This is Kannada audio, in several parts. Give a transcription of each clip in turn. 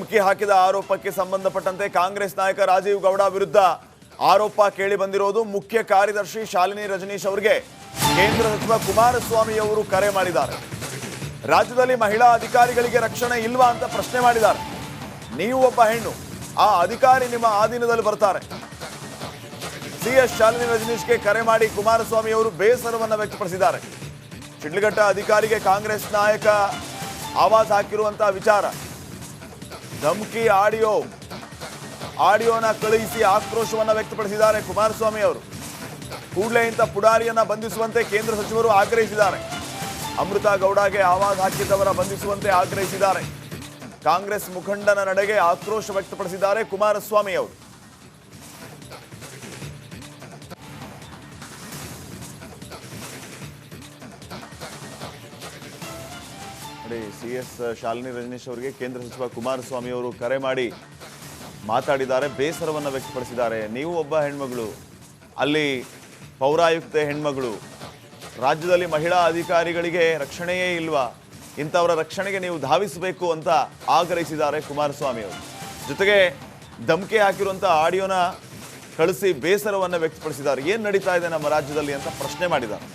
ಧಮಕಿ ಹಾಕಿದ ಆರೋಪಕ್ಕೆ ಸಂಬಂಧಪಟ್ಟಂತೆ ಕಾಂಗ್ರೆಸ್ ನಾಯಕ ರಾಜೀವ್ ಗೌಡ ವಿರುದ್ಧ ಆರೋಪ ಕೇಳಿ ಬಂದಿರೋದು. ಮುಖ್ಯ ಕಾರ್ಯದರ್ಶಿ ಶಾಲಿನಿ ರಜನೀಶ್ ಅವರಿಗೆ ಕೇಂದ್ರ ಸಚಿವ ಕುಮಾರಸ್ವಾಮಿ ಅವರು ಕರೆ ಮಾಡಿದ್ದಾರೆ. ರಾಜ್ಯದಲ್ಲಿ ಮಹಿಳಾ ಅಧಿಕಾರಿಗಳಿಗೆ ರಕ್ಷಣೆ ಇಲ್ವಾ ಅಂತ ಪ್ರಶ್ನೆ ಮಾಡಿದ್ದಾರೆ. ನೀವು ಒಬ್ಬ ಹೆಣ್ಣು, ಆ ಅಧಿಕಾರಿ ನಿಮ್ಮ ಆಧೀನದಲ್ಲಿ ಬರ್ತಾರೆ. ಸಿಎಸ್ ಶಾಲಿನಿ ರಜನೀಶ್ಗೆ ಕರೆ ಮಾಡಿ ಕುಮಾರಸ್ವಾಮಿ ಅವರು ಬೇಸರವನ್ನು ವ್ಯಕ್ತಪಡಿಸಿದ್ದಾರೆ. ಶಿಡ್ಲಘಟ್ಟ ಅಧಿಕಾರಿಗೆ ಕಾಂಗ್ರೆಸ್ ನಾಯಕ ಆವಾಜ್ ಹಾಕಿರುವಂತಹ ವಿಚಾರ, ಧಮಕಿ ಆಡಿಯೋನ ಕಳುಹಿಸಿ ಆಕ್ರೋಶವನ್ನು ವ್ಯಕ್ತಪಡಿಸಿದ್ದಾರೆ ಕುಮಾರಸ್ವಾಮಿ ಅವರು. ಕೂಡಲೇ ಇಂಥ ಪುಡಾರಿಯನ್ನ ಬಂಧಿಸುವಂತೆ ಕೇಂದ್ರ ಸಚಿವರು ಆಗ್ರಹಿಸಿದ್ದಾರೆ. ಅಮೃತಾ ಗೌಡಗೆ ಆವಾಜ್ ಹಾಕಿದ್ದವರ ಬಂಧಿಸುವಂತೆ ಆಗ್ರಹಿಸಿದ್ದಾರೆ. ಕಾಂಗ್ರೆಸ್ ಮುಖಂಡನ ನಡೆಗೆ ಆಕ್ರೋಶ ವ್ಯಕ್ತಪಡಿಸಿದ್ದಾರೆ ಕುಮಾರಸ್ವಾಮಿ ಅವರು. ಸಿಎಸ್ ಶಾಲಿನಿ ರಜನೀಶ್ ಅವರಿಗೆ ಕೇಂದ್ರ ಸಚಿವ ಕುಮಾರಸ್ವಾಮಿ ಅವರು ಕರೆ ಮಾಡಿ ಮಾತಾಡಿದ್ದಾರೆ, ಬೇಸರವನ್ನು ವ್ಯಕ್ತಪಡಿಸಿದ್ದಾರೆ. ನೀವು ಒಬ್ಬ ಹೆಣ್ಮಗಳು, ಅಲ್ಲಿ ಪೌರಾಯುಕ್ತೆ ಹೆಣ್ಮಗಳು, ರಾಜ್ಯದಲ್ಲಿ ಮಹಿಳಾ ಅಧಿಕಾರಿಗಳಿಗೆ ರಕ್ಷಣೆಯೇ ಇಲ್ವಾ, ಇಂಥವರ ರಕ್ಷಣೆಗೆ ನೀವು ಧಾವಿಸಬೇಕು ಅಂತ ಆಗ್ರಹಿಸಿದ್ದಾರೆ ಕುಮಾರಸ್ವಾಮಿ ಅವರು. ಜೊತೆಗೆ ಧಮಕಿ ಹಾಕಿರುವಂಥ ಆಡಿಯೋನ ಕಳಿಸಿ ಬೇಸರವನ್ನು ವ್ಯಕ್ತಪಡಿಸಿದ್ದಾರೆ. ಏನು ನಡೀತಾ ಇದೆ ನಮ್ಮ ರಾಜ್ಯದಲ್ಲಿ ಅಂತ ಪ್ರಶ್ನೆ ಮಾಡಿದ್ದಾರೆ.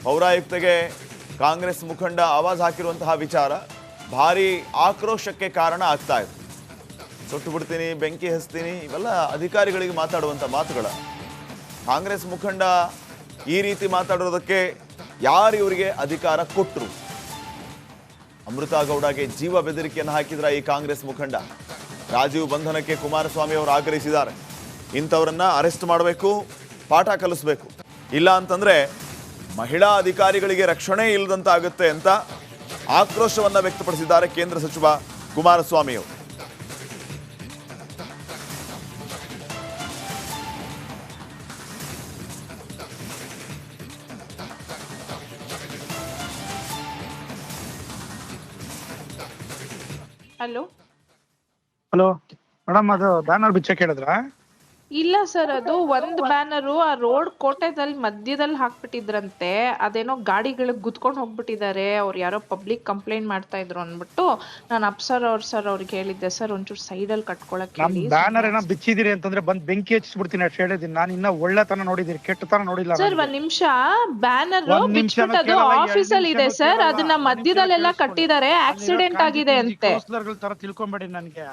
ಪೌರಾಯುಕ್ತೆಗೆ ಕಾಂಗ್ರೆಸ್ ಮುಖಂಡ ಆವಾಜ್ ಹಾಕಿರುವಂತಹ ವಿಚಾರ ಭಾರಿ ಆಕ್ರೋಶಕ್ಕೆ ಕಾರಣ ಆಗ್ತಾ ಇದೆ. ಸುಟ್ಟು ಬಿಡ್ತೀನಿ, ಬೆಂಕಿ ಹಚ್ತೀನಿ, ಇವೆಲ್ಲ ಅಧಿಕಾರಿಗಳಿಗೆ ಮಾತಾಡುವಂಥ ಮಾತುಗಳ. ಕಾಂಗ್ರೆಸ್ ಮುಖಂಡ ಈ ರೀತಿ ಮಾತಾಡೋದಕ್ಕೆ ಯಾರು ಇವರಿಗೆ ಅಧಿಕಾರ ಕೊಟ್ಟರು? ಅಮೃತಾ ಗೌಡಗೆ ಜೀವ ಬೆದರಿಕೆಯನ್ನು ಹಾಕಿದ್ರ ಈ ಕಾಂಗ್ರೆಸ್ ಮುಖಂಡ. ರಾಜೀವ್ ಬಂಧನಕ್ಕೆ ಕುಮಾರಸ್ವಾಮಿ ಅವರು ಆಗ್ರಹಿಸಿದ್ದಾರೆ. ಇಂಥವರನ್ನ ಅರೆಸ್ಟ್ ಮಾಡಬೇಕು, ಪಾಠ ಕಲಿಸಬೇಕು, ಇಲ್ಲ ಅಂತಂದ್ರೆ ಮಹಿಳಾ ಅಧಿಕಾರಿಗಳಿಗೆ ರಕ್ಷಣೆ ಇಲ್ಲದಂತಾಗುತ್ತೆ ಅಂತ ಆಕ್ರೋಶವನ್ನು ವ್ಯಕ್ತಪಡಿಸಿದ್ದಾರೆ ಕೇಂದ್ರ ಸಚಿವ ಕುಮಾರಸ್ವಾಮಿ ಅವರು. ಹಲೋ ಮೇಡಮ್, ಅದು ಬ್ಯಾನರ್ ಬಿಚ್ಚಕ್ಕೆ ಹೇಳಿದ್ರಾ? ಇಲ್ಲ ಸರ್, ಅದು ಒಂದ್ ಬ್ಯಾನರು ಆ ರೋಡ್ ಕೋಟೆದಲ್ಲಿ ಮಧ್ಯದಲ್ಲಿ ಹಾಕ್ಬಿಟ್ಟಿದ್ರಂತೆ. ಅದೇನೋ ಗಾಡಿಗಳಿಗೆ ಗುದ್ಕೊಂಡು ಹೋಗ್ಬಿಟ್ಟಿದ್ದಾರೆ, ಅವ್ರು ಯಾರೋ ಪಬ್ಲಿಕ್ ಕಂಪ್ಲೇಂಟ್ ಮಾಡ್ತಾ ಇದ್ರು ಅಂದ್ಬಿಟ್ಟು ನಾನು ಅಪ್ಸರ್ ಅವ್ರಿಗೆ ಹೇಳಿದ್ದೆ, ಸರ್ ಒಂಚೂರು ಸೈಡಲ್ಲಿ ಕಟ್ಕೊಳಕ್ಕೆ ನಮ್ ಬ್ಯಾನರ್ ಏನೋ ಬಿಚ್ಚಿದಿರಿ ಅಂತಂದ್ರೆ ಬಂದ್ ಬೆಂಕಿ ಹಚ್ಚಿಬಿಡ್ತೀನಿ ಅಷ್ಟು ಹೇಳಿದೀನಿ. ನಾನು ಇನ್ನ ಒಳ್ಳೆತನ ನೋಡಿದಿರಿ, ಕೆಟ್ಟತನ ನೋಡಿಲ್ಲ ಸರ್. ಒಂದ್ ನಿಮಿಷ, ಬ್ಯಾನರ್ ಬಿಚ್ಬಿಟ್ಟದು ಆಫೀಸಲ್ಲಿ ಇದೆ ಸರ್, ಅದನ್ನ ಮಧ್ಯದಲ್ಲೆಲ್ಲ ಕಟ್ಟಿದ್ದಾರೆ, ಆಕ್ಸಿಡೆಂಟ್ ಆಗಿದೆ ಅಂತೆ. ತರ ತಿಳ್ಕೊಂಬೇಡಿ ನನ್ಗೆ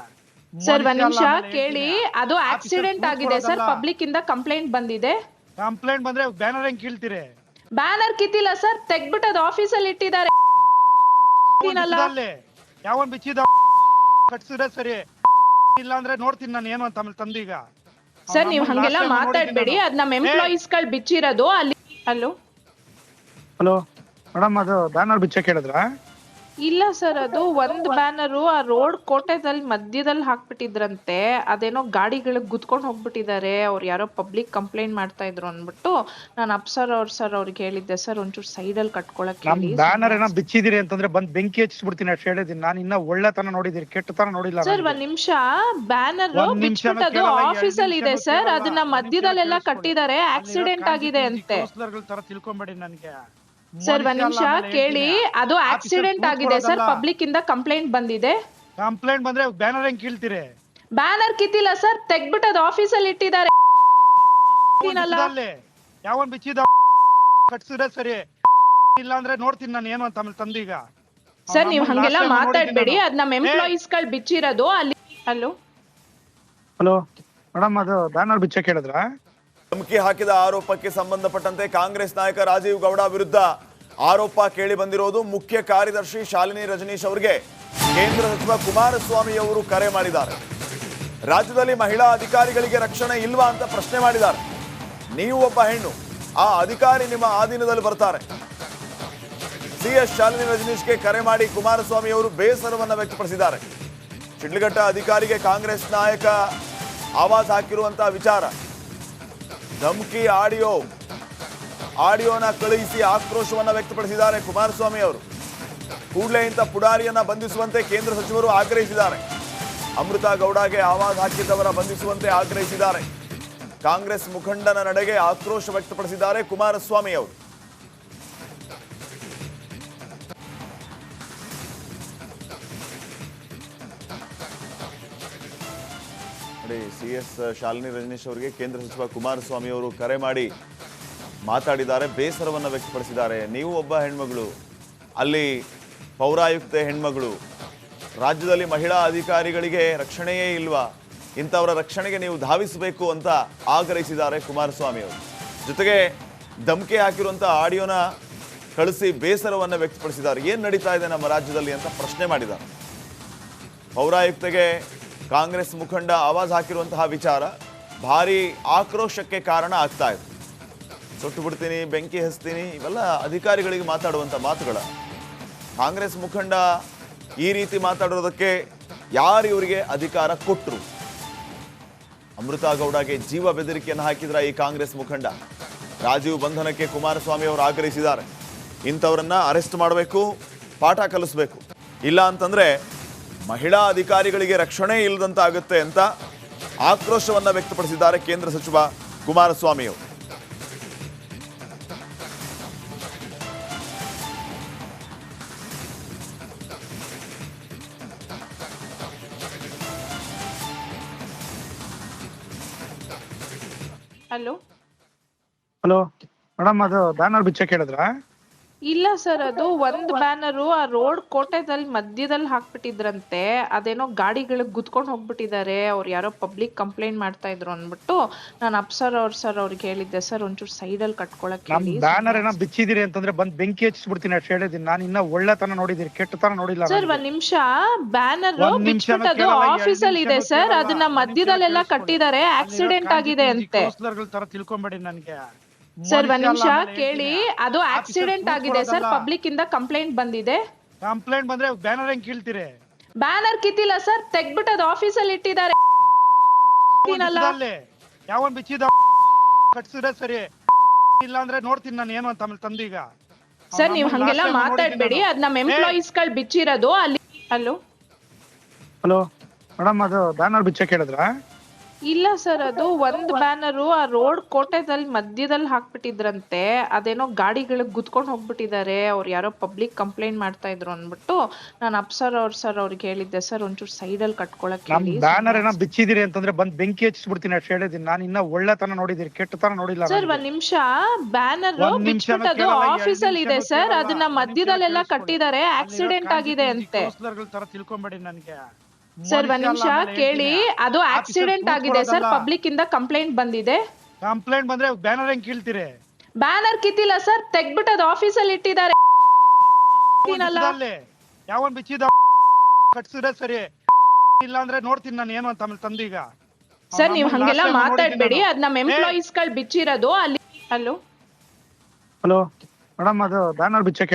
ಸರ್. ಒಂದ್ ನಿಮಿಷ ಕೇಳಿ, ಅದು ಆಕ್ಸಿಡೆಂಟ್ ಆಗಿದೆ ಸರ್, ಪಬ್ಲಿಕ್ ಇಂದ ಕಂಪ್ಲೇಂಟ್ ಬಂದಿದೆ. ಕಂಪ್ಲೇಂಟ್ ಬಂದ್ರೆ ಬ್ಯಾನರ್ ಹೆಂಗ್ ಕೀಳ್ತೀರಿ? ಬ್ಯಾನರ್ ಕಿತ್ತಿಲ್ಲ ಸರ್, ತೆಗ್ಬಿಟ್ಟು ಅದು ಆಫೀಸಲ್ಲಿ ಇಟ್ಟಿದ್ದಾರೆ. ಯಾವನ್ ಬಿಚ್ಚಿದ ಕಟ್ಸಿದ್ರೆ ಸರಿ, ಇಲ್ಲ ಅಂದ್ರೆ ನೋಡ್ತೀನಿ ನಾನು ಏನು ಅಂತ ಆಮೇಲೆ ತಂದೀಗ. ಸರ್ ನೀವು ಹಂಗೆಲ್ಲ ಮಾತಾಡ್ಬೇಡಿ, ಅದ್ ನಮ್ ಎಂಪ್ಲಾಯೀಸ್ ಗಳು ಬಿಚ್ಚಿರೋದು ಅಲ್ಲಿ. ಹಲೋ ಮೇಡಮ್, ಅದು ಬ್ಯಾನರ್ ಬಿಚ್ಚಕ್ಕೆ ಹೇಳಿದ್ರಾ? ಇಲ್ಲ ಸರ್, ಅದು ಒಂದ್ ಬ್ಯಾನರು ಆ ರೋಡ್ ಕೋಟೆದಲ್ಲಿ ಮಧ್ಯದಲ್ಲಿ ಹಾಕ್ಬಿಟ್ಟಿದ್ರಂತೆ. ಅದೇನೋ ಗಾಡಿಗಳಿಗೆ ಗುದ್ಕೊಂಡು ಹೋಗ್ಬಿಟ್ಟಿದ್ದಾರೆ, ಅವ್ರು ಯಾರೋ ಪಬ್ಲಿಕ್ ಕಂಪ್ಲೇಂಟ್ ಮಾಡ್ತಾ ಇದ್ರು ಅಂದ್ಬಿಟ್ಟು ನಾನು ಅಪ್ಸರ್ ಅವ್ರಿಗೆ ಹೇಳಿದ್ದೆ, ಸರ್ ಒಂಚೂರು ಸೈಡಲ್ಲಿ ಕಟ್ಕೊಳಕ್ಕೆ. ನಮ್ ಬ್ಯಾನರ್ ಏನೋ ಬಿಚ್ಚಿದಿರಿ ಅಂತಂದ್ರೆ ಬಂದ್ ಬೆಂಕಿ ಹಚ್ಚಿಬಿಡ್ತೀನಿ ಅಷ್ಟು ಹೇಳಿದೀನಿ. ನಾನು ಇನ್ನ ಒಳ್ಳೆತನ ನೋಡಿದಿರಿ, ಕೆಟ್ಟತನ ನೋಡಿಲ್ಲ. ಸರ್ ಒಂದ್ ನಿಮಿಷ, ಬ್ಯಾನರ್ ಬಿಚ್ಬಿಟ್ಟದು ಆಫೀಸಲ್ಲಿ ಇದೆ ಸರ್, ಅದನ್ನ ಮಧ್ಯದಲ್ಲೆಲ್ಲ ಕಟ್ಟಿದ್ದಾರೆ, ಆಕ್ಸಿಡೆಂಟ್ ಆಗಿದೆ ಅಂತೆ. ತರ ತಿಳ್ಕೊಂಬೇಡಿ ನನ್ಗೆ. ಸರ್ ಒಂದ್ ನಿಮಿಷ ಕೇಳಿ, ಅದು ಆಕ್ಸಿಡೆಂಟ್ ಆಗಿದೆ ಸರ್, ಪಬ್ಲಿಕ್ ಇಂದ ಕಂಪ್ಲೇಂಟ್ ಬಂದಿದೆ. ಕಂಪ್ಲೇಂಟ್ ಬಂದ್ರೆ ಬ್ಯಾನರ್ ಹೆಂಗ್ ಕೀಳ್ತೀರಿ? ಬ್ಯಾನರ್ ಕಿತ್ತಿಲ್ಲ ಸರ್, ತೆಗ್ಬಿಟ್ಟು ಅದು ಆಫೀಸಲ್ಲಿ ಇಟ್ಟಿದ್ದಾರೆ. ಯಾವನ್ ಬಿಚ್ಚಿದ ಕಟ್ಸಿದ್ರೆ ಸರಿ, ಇಲ್ಲ ಅಂದ್ರೆ ನೋಡ್ತೀನಿ ನಾನು ಏನು ಅಂತ ಆಮೇಲೆ ತಂದೀಗ. ಸರ್ ನೀವು ಹಂಗೆಲ್ಲ ಮಾತಾಡ್ಬೇಡಿ, ಅದ್ ನಮ್ ಎಂಪ್ಲಾಯೀಸ್ ಗಳು ಬಿಚ್ಚಿರೋದು ಅಲ್ಲಿ. ಹಲೋ ಮೇಡಮ್, ಅದು ಬ್ಯಾನರ್ ಬಿಚ್ಚಕ್ಕೆ ಹೇಳಿದ್ರಾ? ಧಮಕಿ ಹಾಕಿದ ಆರೋಪಕ್ಕೆ ಸಂಬಂಧಪಟ್ಟಂತೆ ಕಾಂಗ್ರೆಸ್ ನಾಯಕ ರಾಜೀವ್ ಗೌಡ ವಿರುದ್ಧ ಆರೋಪ ಕೇಳಿ ಬಂದಿರೋದು. ಮುಖ್ಯ ಕಾರ್ಯದರ್ಶಿ ಶಾಲಿನಿ ರಜನೀಶ್ ಅವರಿಗೆ ಕೇಂದ್ರ ಸಚಿವ ಕುಮಾರಸ್ವಾಮಿ ಅವರು ಕರೆ ಮಾಡಿದ್ದಾರೆ. ರಾಜ್ಯದಲ್ಲಿ ಮಹಿಳಾ ಅಧಿಕಾರಿಗಳಿಗೆ ರಕ್ಷಣೆ ಇಲ್ವಾ ಅಂತ ಪ್ರಶ್ನೆ ಮಾಡಿದ್ದಾರೆ. ನೀವು ಒಬ್ಬ ಹೆಣ್ಣು, ಆ ಅಧಿಕಾರಿ ನಿಮ್ಮ ಆಧೀನದಲ್ಲಿ ಬರ್ತಾರೆ. ಸಿಎಸ್ ಶಾಲಿನಿ ರಜನೀಶ್ಗೆ ಕರೆ ಮಾಡಿ ಕುಮಾರಸ್ವಾಮಿ ಅವರು ಬೇಸರವನ್ನು ವ್ಯಕ್ತಪಡಿಸಿದ್ದಾರೆ. ಶಿಡ್ಲಘಟ್ಟ ಅಧಿಕಾರಿಗೆ ಕಾಂಗ್ರೆಸ್ ನಾಯಕ ಆವಾಜ್ ಹಾಕಿರುವಂತಹ ವಿಚಾರ, ಧಮಕಿ ಆಡಿಯೋನ ಕಳುಹಿಸಿ ಆಕ್ರೋಶವನ್ನು ವ್ಯಕ್ತಪಡಿಸಿದ್ದಾರೆ ಕುಮಾರಸ್ವಾಮಿ ಅವರು. ಕೂಡಲೇ ಇಂಥ ಪುಡಾರಿಯನ್ನ ಬಂಧಿಸುವಂತೆ ಕೇಂದ್ರ ಸಚಿವರು ಆಗ್ರಹಿಸಿದ್ದಾರೆ. ಅಮೃತಾ ಗೌಡಗೆ ಆವಾಜ್ ಹಾಕಿದ್ದವರ ಬಂಧಿಸುವಂತೆ ಆಗ್ರಹಿಸಿದ್ದಾರೆ. ಕಾಂಗ್ರೆಸ್ ಮುಖಂಡನ ನಡೆಗೆ ಆಕ್ರೋಶ ವ್ಯಕ್ತಪಡಿಸಿದ್ದಾರೆ ಕುಮಾರಸ್ವಾಮಿ ಅವರು. ನೋಡಿ, CS ಶಾಲಿನಿ ರಜನೀಶ್ ಅವರಿಗೆ ಕೇಂದ್ರ ಸಚಿವ ಕುಮಾರಸ್ವಾಮಿ ಅವರು ಕರೆ ಮಾಡಿ ಮಾತಾಡಿದ್ದಾರೆ, ಬೇಸರವನ್ನು ವ್ಯಕ್ತಪಡಿಸಿದ್ದಾರೆ. ನೀವು ಒಬ್ಬ ಹೆಣ್ಮಗಳು, ಅಲ್ಲಿ ಪೌರಾಯುಕ್ತೆ ಹೆಣ್ಮಗಳು, ರಾಜ್ಯದಲ್ಲಿ ಮಹಿಳಾ ಅಧಿಕಾರಿಗಳಿಗೆ ರಕ್ಷಣೆಯೇ ಇಲ್ವಾ? ಇಂಥವರ ರಕ್ಷಣೆಗೆ ನೀವು ಧಾವಿಸಬೇಕು ಅಂತ ಆಗ್ರಹಿಸಿದ್ದಾರೆ ಕುಮಾರಸ್ವಾಮಿ ಅವರು. ಜೊತೆಗೆ ಧಮಕಿ ಹಾಕಿರುವಂಥ ಆಡಿಯೋನ ಕಳಿಸಿ ಬೇಸರವನ್ನು ವ್ಯಕ್ತಪಡಿಸಿದ್ದಾರೆ. ಏನು ನಡೀತಾ ಇದೆ ನಮ್ಮ ರಾಜ್ಯದಲ್ಲಿ ಅಂತ ಪ್ರಶ್ನೆ ಮಾಡಿದ್ದಾರೆ. ಪೌರಾಯುಕ್ತೆಗೆ ಕಾಂಗ್ರೆಸ್ ಮುಖಂಡ ಆವಾಜ್ ಹಾಕಿರುವಂತಹ ವಿಚಾರ ಭಾರಿ ಆಕ್ರೋಶಕ್ಕೆ ಕಾರಣ ಆಗ್ತಾ ಇದೆ. ಸುಟ್ಟು ಬಿಡ್ತೀನಿ, ಬೆಂಕಿ ಹಚ್ತೀನಿ, ಇವೆಲ್ಲ ಅಧಿಕಾರಿಗಳಿಗೆ ಮಾತಾಡುವಂಥ ಮಾತುಗಳ. ಕಾಂಗ್ರೆಸ್ ಮುಖಂಡ ಈ ರೀತಿ ಮಾತಾಡೋದಕ್ಕೆ ಯಾರು ಇವರಿಗೆ ಅಧಿಕಾರ ಕೊಟ್ಟರು? ಅಮೃತಾ ಗೌಡಗೆ ಜೀವ ಬೆದರಿಕೆಯನ್ನು ಹಾಕಿದ್ರ ಈ ಕಾಂಗ್ರೆಸ್ ಮುಖಂಡ. ರಾಜೀವ್ ಬಂಧನಕ್ಕೆ ಕುಮಾರಸ್ವಾಮಿ ಅವರು ಆಗ್ರಹಿಸಿದ್ದಾರೆ. ಇಂಥವರನ್ನ ಅರೆಸ್ಟ್ ಮಾಡಬೇಕು, ಪಾಠ ಕಲಿಸಬೇಕು. ಇಲ್ಲ ಅಂತಂದ್ರೆ ಮಹಿಳಾ ಅಧಿಕಾರಿಗಳಿಗೆ ರಕ್ಷಣೆ ಇಲ್ಲದಂತಾಗುತ್ತೆ ಅಂತ ಆಕ್ರೋಶವನ್ನ ವ್ಯಕ್ತಪಡಿಸಿದ್ದಾರೆ ಕೇಂದ್ರ ಸಚಿವ ಕುಮಾರಸ್ವಾಮಿ ಅವರು. ಹಲೋ ಹಲೋ ಮೇಡಮ್, ಅದು ಬ್ಯಾನರ್ ಬಿಚ್ಚಕ್ಕೆ ಹೇಳಿದ್ರ? ಇಲ್ಲ ಸರ್, ಅದು ಒಂದ್ ಬ್ಯಾನರು ಆ ರೋಡ್ ಕೋಟೆದಲ್ಲಿ ಮಧ್ಯದಲ್ಲಿ ಹಾಕ್ಬಿಟ್ಟಿದ್ರಂತೆ. ಅದೇನೋ ಗಾಡಿಗಳಿಗೆ ಗುದ್ಕೊಂಡು ಹೋಗ್ಬಿಟ್ಟಿದ್ದಾರೆ, ಅವ್ರು ಯಾರೋ ಪಬ್ಲಿಕ್ ಕಂಪ್ಲೇಂಟ್ ಮಾಡ್ತಾ ಇದ್ರು ಅಂದ್ಬಿಟ್ಟು ನಾನು ಸರ್ ಅವ್ರಿಗೆ ಹೇಳಿದ್ದೆ, ಸರ್ ಒಂಚೂರು ಸೈಡಲ್ಲಿ ಕಟ್ಕೊಳಕ್ಕೆ ನಮ್ ಹೇಳಿ. ಬ್ಯಾನರ್ ಏನೋ ಬಿಚ್ಚಿದಿರಿ ಅಂತಂದ್ರೆ ಬಂದ್ ಬೆಂಕಿ ಹಚ್ಚಿಬಿಡ್ತೀನಿ ಅಷ್ಟು ಹೇಳಿದೀನಿ. ನಾನು ಇನ್ನ ಒಳ್ಳೆತನ ನೋಡಿದೀನಿ, ಕೆಟ್ಟತನ ನೋಡಿಲ್ಲ. ಸರ್ ಒಂದ್ ನಿಮಿಷ, ಬ್ಯಾನರ್ ಒಂದ್ ನಿಮಿಷನೂ ಬಿಚ್ಬಿಟ್ಟದು ಕೇಳಲ್ಲ, ಆಫೀಸಲ್ಲಿ ಇದೆ ಎರಡ್ ಸರ್, ನಿಮಿಷನೂ ಅದನ್ನ ಕೇಳಲ್ಲ. ಮಧ್ಯದಲ್ಲೆಲ್ಲ ಒಂದ್ ನಿಮಿಷ ಕಟ್ಟಿದ್ದಾರೆ, ಆಕ್ಸಿಡೆಂಟ್ ಆಗಿದೆ ಅಂತೆ. ಕೌನ್ಸಿಲರ್ಗಳ ತರ ತಿಳ್ಕೊಂಬೇಡಿ ನನ್ಗೆ. ಸರ್ ಒಂದ್ ನಿಮಿಷ ಕೇಳಿ, ಅದು ಆಕ್ಸಿಡೆಂಟ್ ಆಗಿದೆ ಸರ್, ಪಬ್ಲಿಕ್ ಇಂದ ಕಂಪ್ಲೇಂಟ್ ಬಂದಿದೆ. ಕಂಪ್ಲೇಂಟ್ ಬಂದ್ರೆ ಬ್ಯಾನರ್ ಹೆಂಗ್ ಕೀಳ್ತೀರಿ? ಬ್ಯಾನರ್ ಕಿತ್ತಿಲ್ಲ ಸರ್, ತೆಗ್ಬಿಟ್ಟು ಅದು ಆಫೀಸಲ್ಲಿ ಇಟ್ಟಿದ್ದಾರೆ. ಯಾವನ್ ಬಿಚ್ಚಿದ ಕಟ್ಸಿದ್ರೆ ಸರಿ, ಇಲ್ಲ ಅಂದ್ರೆ ನೋಡ್ತೀನಿ ನಾನು ಏನು ಅಂತ ಆಮೇಲೆ ತಂದೀಗ. ಸರ್ ನೀವ್ ಹಂಗೆಲ್ಲ ಮಾತಾಡ್ಬೇಡಿ, ಅದ್ ನಮ್ ಎಂಪ್ಲಾಯೀಸ್ ಗಳು ಬಿಚ್ಚಿರೋದು ಅಲ್ಲಿ. ಹಲೋ ಹಲೋ ಮೇಡಮ್, ಅದು ಬ್ಯಾನರ್ ಬಿಚ್ಚಕ್ಕೆ ಹೇಳಿದ್ರ? ಇಲ್ಲ ಸರ್, ಅದು ಒಂದ್ ಬ್ಯಾನರು ಆ ರೋಡ್ ಕೋಟೆದಲ್ಲಿ ಮಧ್ಯದಲ್ಲಿ ಹಾಕ್ಬಿಟ್ಟಿದ್ರಂತೆ. ಅದೇನೋ ಗಾಡಿಗಳಿಗೆ ಗುದ್ಕೊಂಡು ಹೋಗ್ಬಿಟ್ಟಿದ್ದಾರೆ, ಅವ್ರು ಯಾರೋ ಪಬ್ಲಿಕ್ ಕಂಪ್ಲೇಂಟ್ ಮಾಡ್ತಾ ಇದ್ರು ಅಂದ್ಬಿಟ್ಟು ನಾನು ಸರ್ ಅವ್ರಿಗೆ ಹೇಳಿದ್ದೆ, ಸರ್ ಒಂಚೂರು ಸೈಡಲ್ಲಿ ಕಟ್ಕೊಳಕ್ಕೆ ನಮ್ ಹೇಳಿ. ಬ್ಯಾನರ್ ಏನೋ ಬಿಚ್ಚಿದಿರಿ ಅಂತಂದ್ರೆ ಬಂದ್ ಬೆಂಕಿ ಹಚ್ಚಿಬಿಡ್ತೀನಿ ಅಷ್ಟು ಹೇಳಿದೀನಿ. ನಾನು ಇನ್ನ ಒಳ್ಳೆತನ ನೋಡಿದೀನಿ, ಕೆಟ್ಟತನ ನೋಡಿಲ್ಲ. ಸರ್ ಒಂದ್ ನಿಮಿಷ, ಬ್ಯಾನರ್ ಒಂದ್ ನಿಮಿಷನೂ ಬಿಚ್ಬಿಟ್ಟದು ಕೇಳಲ್ಲ, ಆಫೀಸಲ್ಲಿ ಇದೆ ಎರಡ್ ಸರ್, ನಿಮಿಷನೂ ಅದನ್ನ ಕೇಳಲ್ಲ. ಮಧ್ಯದಲ್ಲೆಲ್ಲ ಕಟ್ಟಿದ್ದಾರೆ, ಆಕ್ಸಿಡೆಂಟ್ ಆಗಿದೆ ಅಂತೆ. ಕೌನ್ಸಿಲರ್ಗಳ ತರ ತಿಳ್ಕೊಂಬೇಡಿ ನನ್ಗೆ. ಸರ್ ಒಂದ್ ನಿಮಿಷ ಕೇಳಿ, ಅದು ಆಕ್ಸಿಡೆಂಟ್ ಆಗಿದೆ ಸರ್, ಪಬ್ಲಿಕ್ ಇಂದ ಕಂಪ್ಲೇಂಟ್ ಬಂದಿದೆ. ಕಂಪ್ಲೇಂಟ್ ಬಂದ್ರೆ ಬ್ಯಾನರ್ ಹೆಂಗ್ ಕೀಳ್ತೀರಿ? ಬ್ಯಾನರ್ ಕಿತ್ತಿಲ್ಲ ಸರ್, ತೆಗ್ಬಿಟ್ಟು ಅದು ಆಫೀಸಲ್ಲಿ ಇಟ್ಟಿದ್ದಾರೆ. ಯಾವನ್ ಬಿಚ್ಚಿದ ಕಟ್ಸಿದ್ರೆ ಸರಿ, ಇಲ್ಲ ಅಂದ್ರೆ ನೋಡ್ತೀನಿ ನಾನು ಏನು ಅಂತ ಆಮೇಲೆ ತಂದೀಗ. ಸರ್ ನೀವ್ ಹಂಗೆಲ್ಲ ಮಾತಾಡ್ಬೇಡಿ, ಅದ್ ನಮ್ ಎಂಪ್ಲಾಯೀಸ್ ಗಳು ಬಿಚ್ಚಿರೋದು ಅಲ್ಲಿ. ಹಲೋ ಹಲೋ ಮೇಡಮ್, ಅದು ಬ್ಯಾನರ್ ಬಿಚ್ಚಕ್ಕೆ